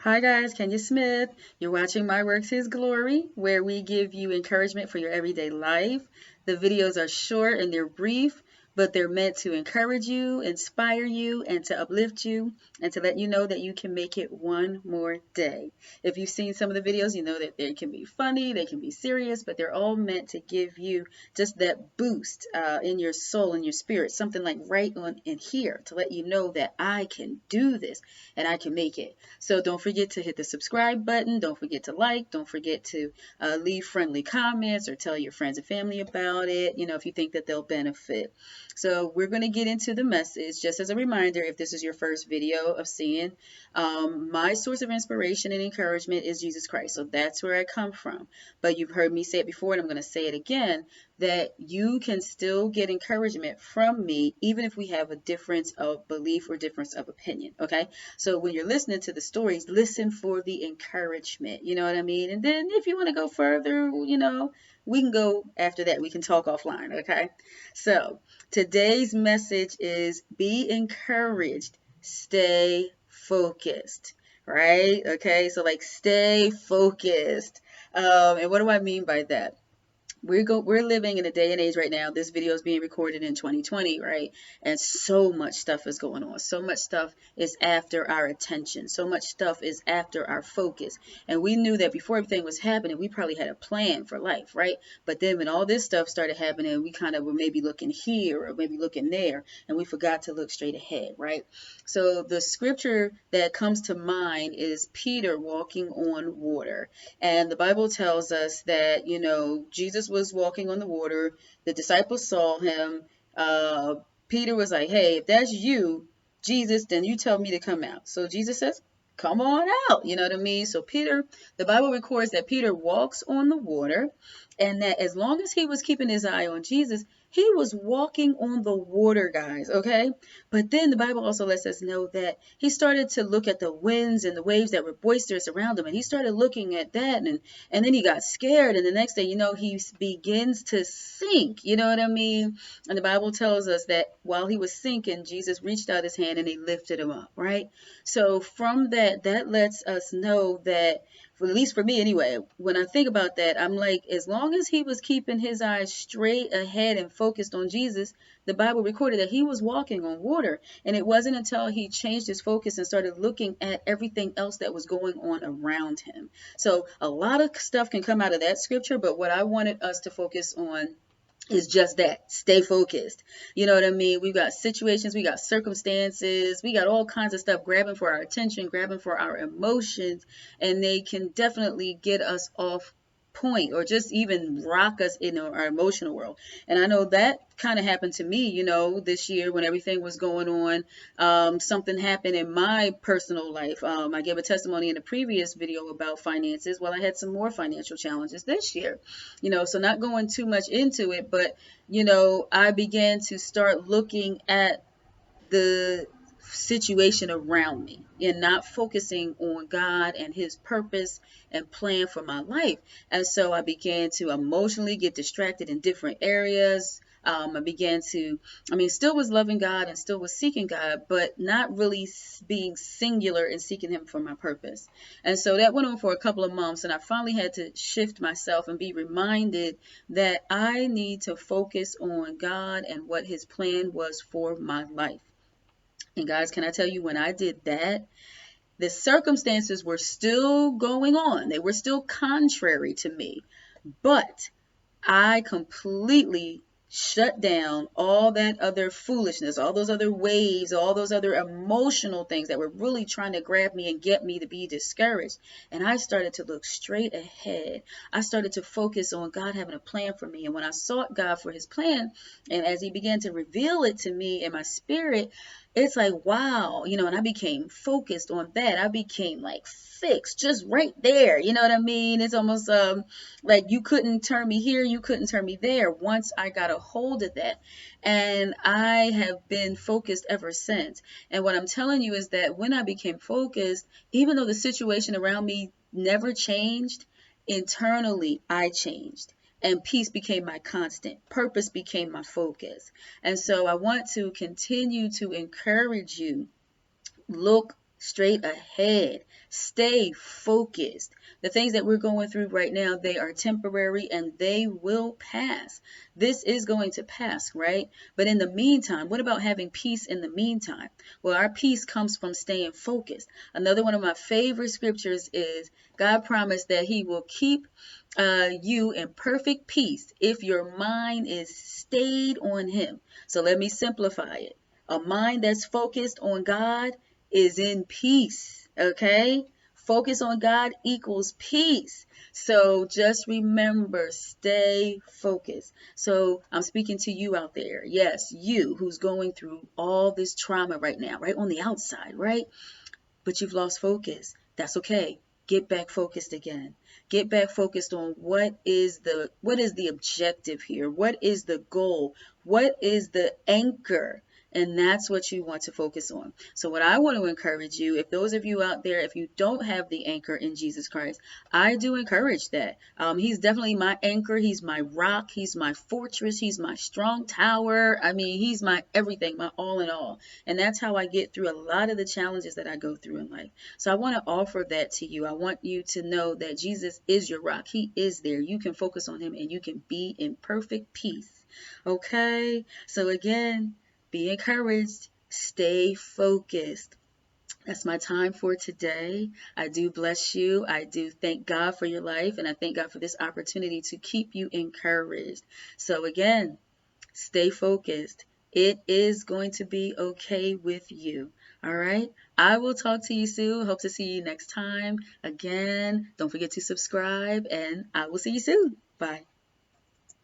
Hi guys, Kenya Smith. You're watching My Works His Glory, where we give you encouragement for your everyday life. The videos are short and they're brief, but they're meant to encourage you, inspire you, and to uplift you, and to let you know that you can make it one more day. If you've seen some of the videos, you know that they can be funny, they can be serious, but they're all meant to give you just that boost in your soul and your spirit, something like right on in here to let you know that I can do this and I can make it. So don't forget to hit the subscribe button. Don't forget to like. Don't forget to leave friendly comments or tell your friends and family about it, if you think that they'll benefit. So we're going to get into the message. Just as a reminder, if this is your first video of seeing, my source of inspiration and encouragement is Jesus Christ. So that's where I come from. But you've heard me say it before, and I'm going to say it again, that you can still get encouragement from me, even if we have a difference of belief or difference of opinion. Okay. So when you're listening to the stories, listen for the encouragement. You know what I mean? And then if you want to go further, we can go after that. We can talk offline. Okay. So today's message is be encouraged, stay focused. Right? Okay. So like stay focused. And what do I mean by that? We're living in a day and age right now. This video is being recorded in 2020, right? And so much stuff is going on. So much stuff is after our attention. So much stuff is after our focus. And we knew that before everything was happening, we probably had a plan for life, right? But then when all this stuff started happening, we kind of were maybe looking here or maybe looking there, and we forgot to look straight ahead, right? So the scripture that comes to mind is Peter walking on water. And the Bible tells us that, Jesus was walking on the water. The disciples saw him. Uh, Peter was like, hey, if that's you, Jesus, then you tell me to come out. So Jesus says, come on out. You know what I mean? So Peter, the Bible records that Peter walks on the water, and that as long as he was keeping his eye on Jesus, he was walking on the water, guys, okay? But then the Bible also lets us know that he started to look at the winds and the waves that were boisterous around him, and he started looking at that, and then he got scared, and the next day, he begins to sink, you know what I mean? And the Bible tells us that while he was sinking, Jesus reached out his hand and he lifted him up, right? So from that lets us know that, at least for me anyway, when I think about that, I'm like, as long as he was keeping his eyes straight ahead and focused on Jesus, the Bible recorded that he was walking on water. And it wasn't until he changed his focus and started looking at everything else that was going on around him. So a lot of stuff can come out of that scripture, but what I wanted us to focus on is just that. Stay focused. You know what I mean? We've got situations, we got circumstances, we got all kinds of stuff grabbing for our attention, grabbing for our emotions, and they can definitely get us off point or just even rock us in our emotional world. And I know that kind of happened to me, this year when everything was going on. Something happened in my personal life. I gave a testimony in a previous video about finances. Well, I had some more financial challenges this year, so not going too much into it, but, I began to start looking at the situation around me and not focusing on God and his purpose and plan for my life. And so I began to emotionally get distracted in different areas. I began to, still was loving God and still was seeking God, but not really being singular in seeking him for my purpose. And so that went on for a couple of months, and I finally had to shift myself and be reminded that I need to focus on God and what his plan was for my life. And guys, can I tell you, when I did that, the circumstances were still going on. They were still contrary to me. But I completely shut down all that other foolishness, all those other waves, all those other emotional things that were really trying to grab me and get me to be discouraged. And I started to look straight ahead. I started to focus on God having a plan for me. And when I sought God for his plan, and as he began to reveal it to me in my spirit, it's like, wow, and I became focused on that. I became like fixed just right there. You know what I mean? It's almost like you couldn't turn me here, you couldn't turn me there once I got a hold of that. And I have been focused ever since. And what I'm telling you is that when I became focused, even though the situation around me never changed, internally I changed. And peace became my constant. Purpose became my focus. And so I want to continue to encourage you. Look straight ahead. Stay focused. The things that we're going through right now, they are temporary and they will pass. This is going to pass, right? But in the meantime, what about having peace in the meantime? Well, our peace comes from staying focused. Another one of my favorite scriptures is God promised that He will keep you in perfect peace if your mind is stayed on Him. So let me simplify it. A mind that's focused on God is in peace, okay? Focus on God equals peace. So just remember, stay focused. So I'm speaking to you out there. Yes, you who's going through all this trauma right now, right on the outside, right? But you've lost focus. That's okay. Get back focused again. Get back focused on what is the objective here? What is the goal? What is the anchor? And that's what you want to focus on. So what I want to encourage you, if those of you out there, if you don't have the anchor in Jesus Christ, I do encourage that. He's definitely my anchor. He's my rock. He's my fortress. He's my strong tower. I mean, he's my everything, my all in all. And that's how I get through a lot of the challenges that I go through in life. So I want to offer that to you. I want you to know that Jesus is your rock. He is there. You can focus on Him and you can be in perfect peace. Okay? So again, be encouraged. Stay focused. That's my time for today. I do bless you. I do thank God for your life. And I thank God for this opportunity to keep you encouraged. So again, stay focused. It is going to be okay with you. All right. I will talk to you soon. Hope to see you next time. Again, don't forget to subscribe and I will see you soon. Bye.